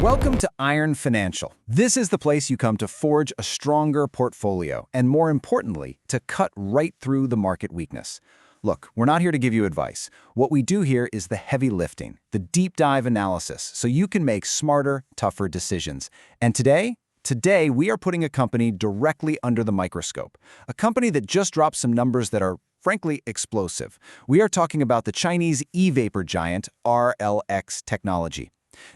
Welcome to Iron Financial. This is the place you come to forge a stronger portfolio and, more importantly, to cut right through the market weakness. Look, we're not here to give you advice. What we do here is the heavy lifting, the deep dive analysis, so you can make smarter, tougher decisions. And today we are putting a company directly under the microscope, a company that just dropped some numbers that are, frankly, explosive. We are talking about the Chinese e-vapor giant RLX Technology.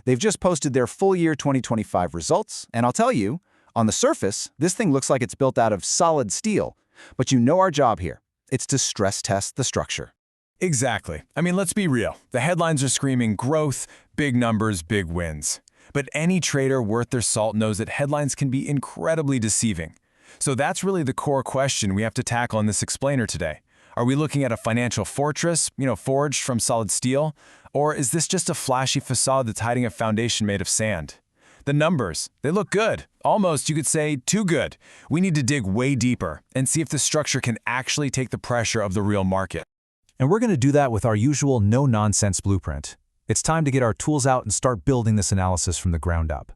They've just posted their full year 2025 results, and I'll tell you, on the surface, this thing looks like it's built out of solid steel. But you know our job here. It's to stress test the structure. Exactly. I mean, let's be real. The headlines are screaming growth, big numbers, big wins. But any trader worth their salt knows that headlines can be incredibly deceiving. So that's really the core question we have to tackle in this explainer today. Are we looking at a financial fortress, forged from solid steel? Or is this just a flashy facade that's hiding a foundation made of sand? The numbers, they look good. Almost, you could say, too good. We need to dig way deeper and see if the structure can actually take the pressure of the real market. And we're going to do that with our usual no-nonsense blueprint. It's time to get our tools out and start building this analysis from the ground up.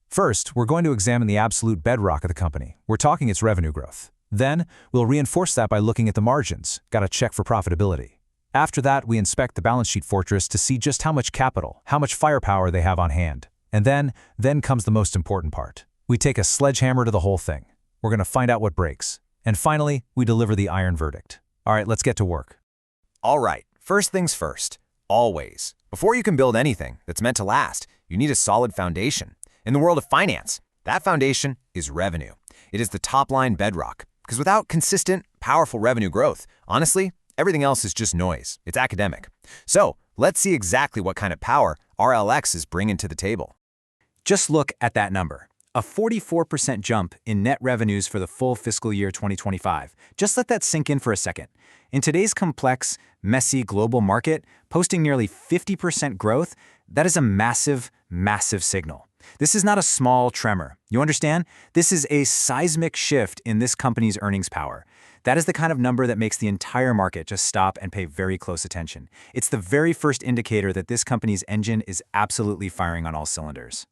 First, we're going to examine the absolute bedrock of the company. We're talking its revenue growth. Then, we'll reinforce that by looking at the margins. Got to check for profitability. After that, we inspect the balance sheet fortress to see just how much capital, how much firepower they have on hand. And then comes the most important part. We take a sledgehammer to the whole thing. We're going to find out what breaks. And finally, we deliver the iron verdict. All right, let's get to work. All right, first things first. Always. Before you can build anything that's meant to last, you need a solid foundation. In the world of finance, that foundation is revenue. It is the top-line bedrock. Because without consistent, powerful revenue growth, honestly, everything else is just noise. It's academic. So, let's see exactly what kind of power RLX is bringing to the table. Just look at that number. A 44% jump in net revenues for the full fiscal year 2025. Just let that sink in for a second. In today's complex, messy global market, posting nearly 50% growth, that is a massive, massive signal. This is not a small tremor. You understand? This is a seismic shift in this company's earnings power. That is the kind of number that makes the entire market just stop and pay very close attention. It's the very first indicator that this company's engine is absolutely firing on all cylinders.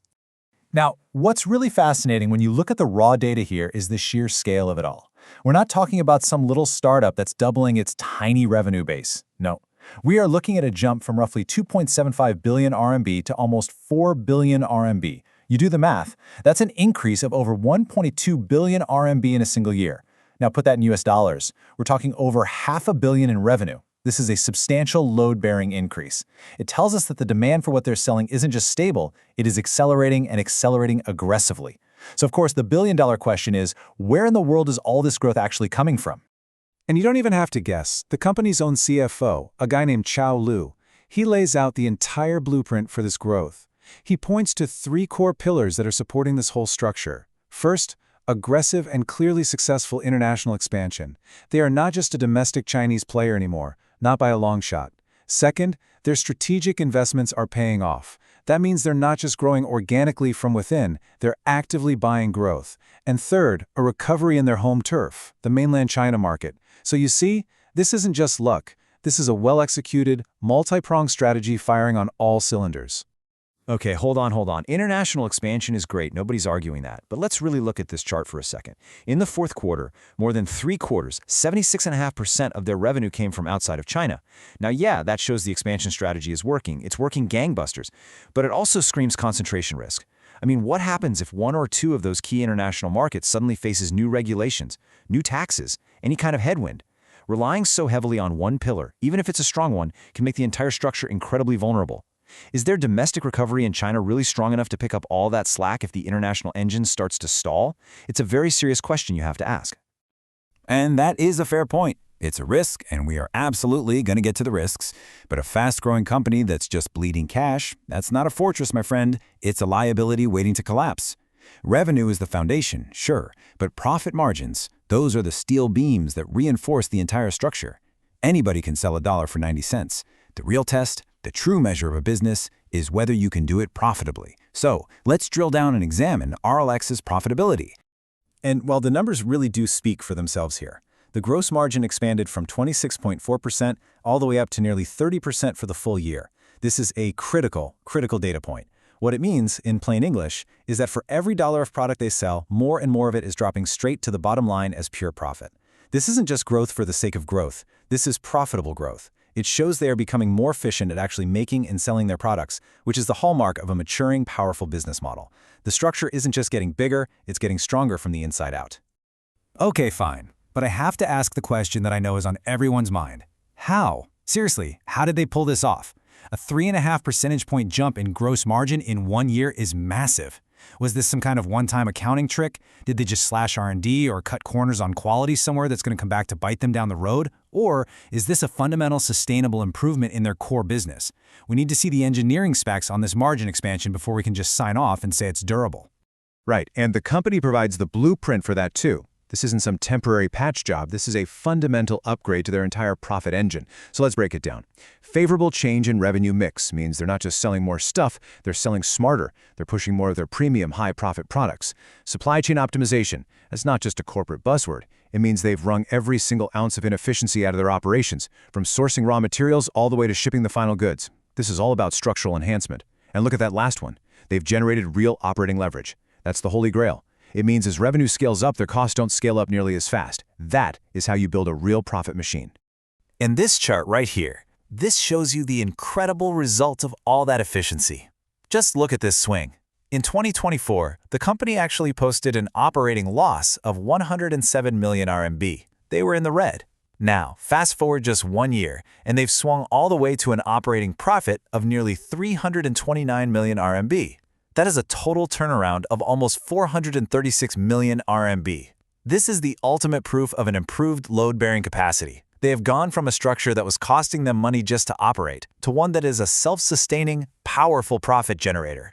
Now, what's really fascinating when you look at the raw data here is the sheer scale of it all. We're not talking about some little startup that's doubling its tiny revenue base. No. We are looking at a jump from roughly 2.75 billion RMB to almost 4 billion RMB. You do the math, that's an increase of over 1.2 billion RMB in a single year. Now put that in US dollars. We're talking over $500 million in revenue. This is a substantial load-bearing increase. It tells us that the demand for what they're selling isn't just stable, it is accelerating and accelerating aggressively. So of course, the billion-dollar question is, where in the world is all this growth actually coming from? And you don't even have to guess. The company's own CFO, a guy named Chao Lu, he lays out the entire blueprint for this growth. He points to 3 core pillars that are supporting this whole structure. First, aggressive and clearly successful international expansion. They are not just a domestic Chinese player anymore, not by a long shot. Second, their strategic investments are paying off. That means they're not just growing organically from within, they're actively buying growth. And third, a recovery in their home turf, the mainland China market. So you see, this isn't just luck. This is a well-executed, multi-pronged strategy firing on all cylinders. Okay, hold on. International expansion is great, nobody's arguing that. But let's really look at this chart for a second. In the fourth quarter, more than 3/4, 76.5% of their revenue came from outside of China. Now yeah, that shows the expansion strategy is working. It's working gangbusters. But it also screams concentration risk. I mean, what happens if 1 or 2 of those key international markets suddenly faces new regulations, new taxes, any kind of headwind? Relying so heavily on one pillar, even if it's a strong one, can make the entire structure incredibly vulnerable. Is their domestic recovery in China really strong enough to pick up all that slack if the international engine starts to stall? It's a very serious question you have to ask. And that is a fair point. It's a risk, and we are absolutely going to get to the risks. But a fast-growing company that's just bleeding cash, that's not a fortress, my friend. It's a liability waiting to collapse. Revenue is the foundation, sure, but profit margins, those are the steel beams that reinforce the entire structure. Anybody can sell $1 for 90 cents. The real test, the true measure of a business, is whether you can do it profitably. So, let's drill down and examine RLX's profitability. And while the numbers really do speak for themselves here, the gross margin expanded from 26.4% all the way up to nearly 30% for the full year. This is a critical data point. What it means, in plain English, is that for every dollar of product they sell, more and more of it is dropping straight to the bottom line as pure profit. This isn't just growth for the sake of growth. This is profitable growth. It shows they are becoming more efficient at actually making and selling their products, which is the hallmark of a maturing, powerful business model. The structure isn't just getting bigger, it's getting stronger from the inside out. Okay, fine. But I have to ask the question that I know is on everyone's mind. How? Seriously, how did they pull this off? A 3.5 percentage point jump in gross margin in 1 year is massive. Was this some kind of one-time accounting trick? Did they just slash R&D or cut corners on quality somewhere that's going to come back to bite them down the road? Or is this a fundamental sustainable improvement in their core business? We need to see the engineering specs on this margin expansion before we can just sign off and say it's durable. Right, and the company provides the blueprint for that too. This isn't some temporary patch job. This is a fundamental upgrade to their entire profit engine. So let's break it down. Favorable change in revenue mix means they're not just selling more stuff, they're selling smarter. They're pushing more of their premium high-profit products. Supply chain optimization, that's not just a corporate buzzword. It means they've wrung every single ounce of inefficiency out of their operations, from sourcing raw materials all the way to shipping the final goods. This is all about structural enhancement. And look at that last one. They've generated real operating leverage. That's the holy grail. It means as revenue scales up, their costs don't scale up nearly as fast. That is how you build a real profit machine. And this chart right here, this shows you the incredible result of all that efficiency. Just look at this swing. In 2024, the company actually posted an operating loss of 107 million RMB. They were in the red. Now, fast forward just 1 year, and they've swung all the way to an operating profit of nearly 329 million RMB. That is a total turnaround of almost 436 million RMB. This is the ultimate proof of an improved load-bearing capacity. They have gone from a structure that was costing them money just to operate to one that is a self-sustaining, powerful profit generator.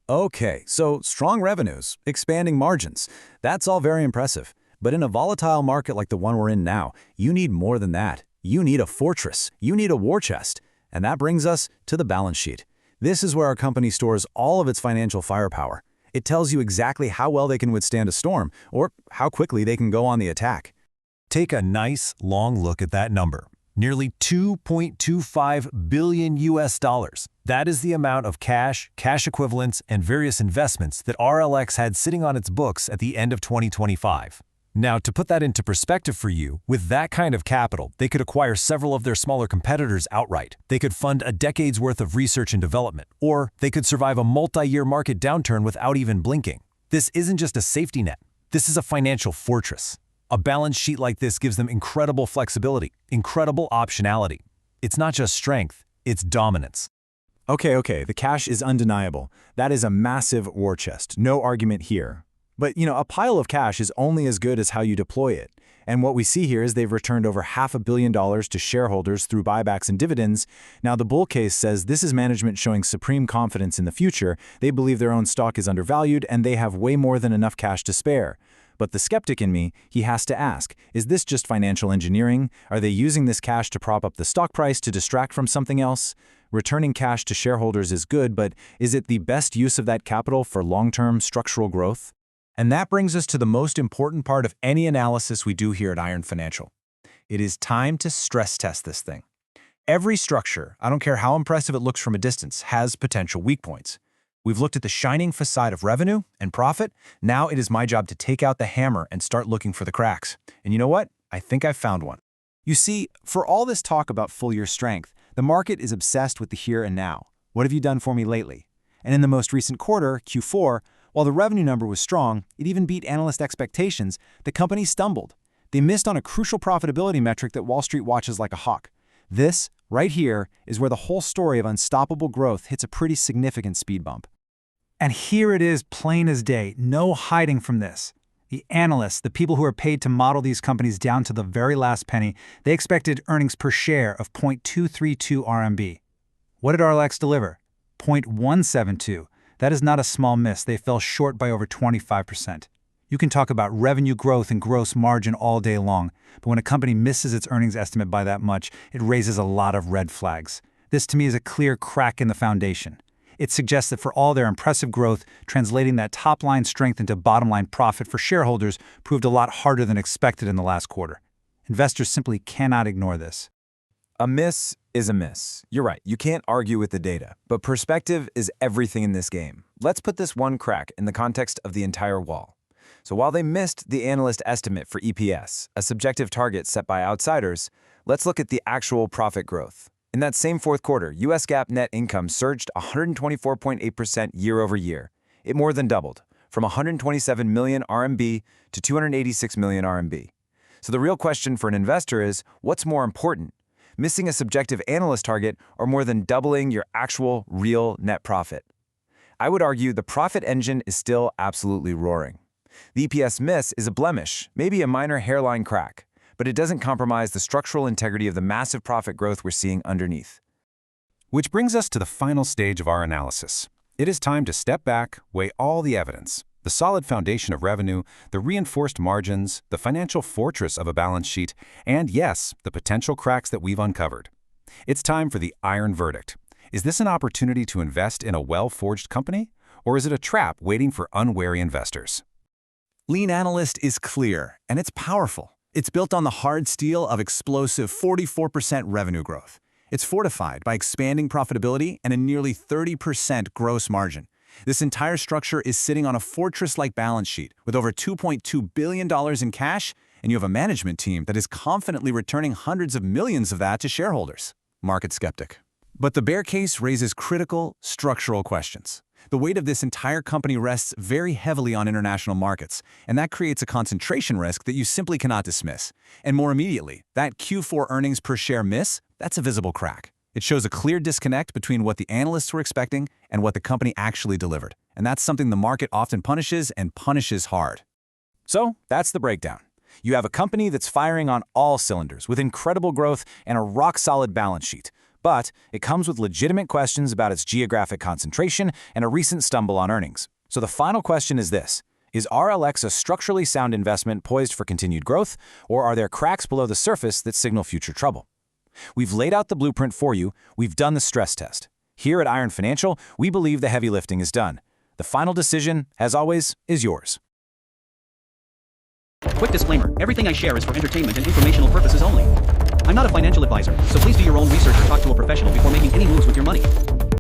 Okay, so strong revenues, expanding margins. That's all very impressive. But in a volatile market like the one we're in now, you need more than that. You need a fortress. You need a war chest. And that brings us to the balance sheet. This is where our company stores all of its financial firepower. It tells you exactly how well they can withstand a storm, or how quickly they can go on the attack. Take a nice, long look at that number. Nearly 2.25 billion US dollars. That is the amount of cash, cash equivalents, and various investments that RLX had sitting on its books at the end of 2025. Now, to put that into perspective for you, with that kind of capital, they could acquire several of their smaller competitors outright. They could fund a decade's worth of research and development, or they could survive a multi-year market downturn without even blinking. This isn't just a safety net. This is a financial fortress. A balance sheet like this gives them incredible flexibility, incredible optionality. It's not just strength, it's dominance. Okay, the cash is undeniable. That is a massive war chest. No argument here. But, a pile of cash is only as good as how you deploy it. And what we see here is they've returned over $500 million to shareholders through buybacks and dividends. Now, the bull case says this is management showing supreme confidence in the future. They believe their own stock is undervalued, and they have way more than enough cash to spare. But the skeptic in me, he has to ask, is this just financial engineering? Are they using this cash to prop up the stock price to distract from something else? Returning cash to shareholders is good, but is it the best use of that capital for long-term structural growth? And that brings us to the most important part of any analysis we do here at Iron Financial. It is time to stress test this thing. Every structure, I don't care how impressive it looks from a distance, has potential weak points. We've looked at the shining facade of revenue and profit. Now it is my job to take out the hammer and start looking for the cracks. And you know what? I think I've found one. You see, for all this talk about full-year strength, the market is obsessed with the here and now. What have you done for me lately? And in the most recent quarter, Q4, while the revenue number was strong, it even beat analyst expectations, the company stumbled. They missed on a crucial profitability metric that Wall Street watches like a hawk. This, right here, is where the whole story of unstoppable growth hits a pretty significant speed bump. And here it is, plain as day, no hiding from this. The analysts, the people who are paid to model these companies down to the very last penny, they expected earnings per share of 0.232 RMB. What did RLX deliver? 0.172. That is not a small miss. They fell short by over 25%. You can talk about revenue growth and gross margin all day long, but when a company misses its earnings estimate by that much, it raises a lot of red flags. This to me is a clear crack in the foundation. It suggests that for all their impressive growth, translating that top-line strength into bottom-line profit for shareholders proved a lot harder than expected in the last quarter. Investors simply cannot ignore this. A miss is a miss. You're right, you can't argue with the data. But perspective is everything in this game. Let's put this one crack in the context of the entire wall. So while they missed the analyst estimate for EPS, a subjective target set by outsiders, let's look at the actual profit growth. In that same fourth quarter, US GAAP net income surged 124.8% year over year. It more than doubled, from 127 million RMB to 286 million RMB. So the real question for an investor is, what's more important? Missing a subjective analyst target or more than doubling your actual real net profit? I would argue the profit engine is still absolutely roaring. The EPS miss is a blemish, maybe a minor hairline crack, but it doesn't compromise the structural integrity of the massive profit growth we're seeing underneath. Which brings us to the final stage of our analysis. It is time to step back, weigh all the evidence, the solid foundation of revenue, the reinforced margins, the financial fortress of a balance sheet, and yes, the potential cracks that we've uncovered. It's time for the iron verdict. Is this an opportunity to invest in a well-forged company, or is it a trap waiting for unwary investors? Lean Analyst is clear, and it's powerful. It's built on the hard steel of explosive 44% revenue growth. It's fortified by expanding profitability and a nearly 30% gross margin. This entire structure is sitting on a fortress-like balance sheet with over $2.2 billion in cash, and you have a management team that is confidently returning hundreds of millions of that to shareholders. Market skeptic. But the bear case raises critical, structural questions. The weight of this entire company rests very heavily on international markets, and that creates a concentration risk that you simply cannot dismiss. And more immediately, that Q4 earnings per share miss, that's a visible crack. It shows a clear disconnect between what the analysts were expecting and what the company actually delivered. And that's something the market often punishes, and punishes hard. So that's the breakdown. You have a company that's firing on all cylinders with incredible growth and a rock-solid balance sheet. But it comes with legitimate questions about its geographic concentration and a recent stumble on earnings. So the final question is this: is RLX a structurally sound investment poised for continued growth, or are there cracks below the surface that signal future trouble? We've laid out the blueprint for you. We've done the stress test. Here at Iron Financial, we believe the heavy lifting is done. The final decision, as always, is yours. Quick disclaimer, everything I share is for entertainment and informational purposes only. I'm not a financial advisor, so please do your own research or talk to a professional before making any moves with your money.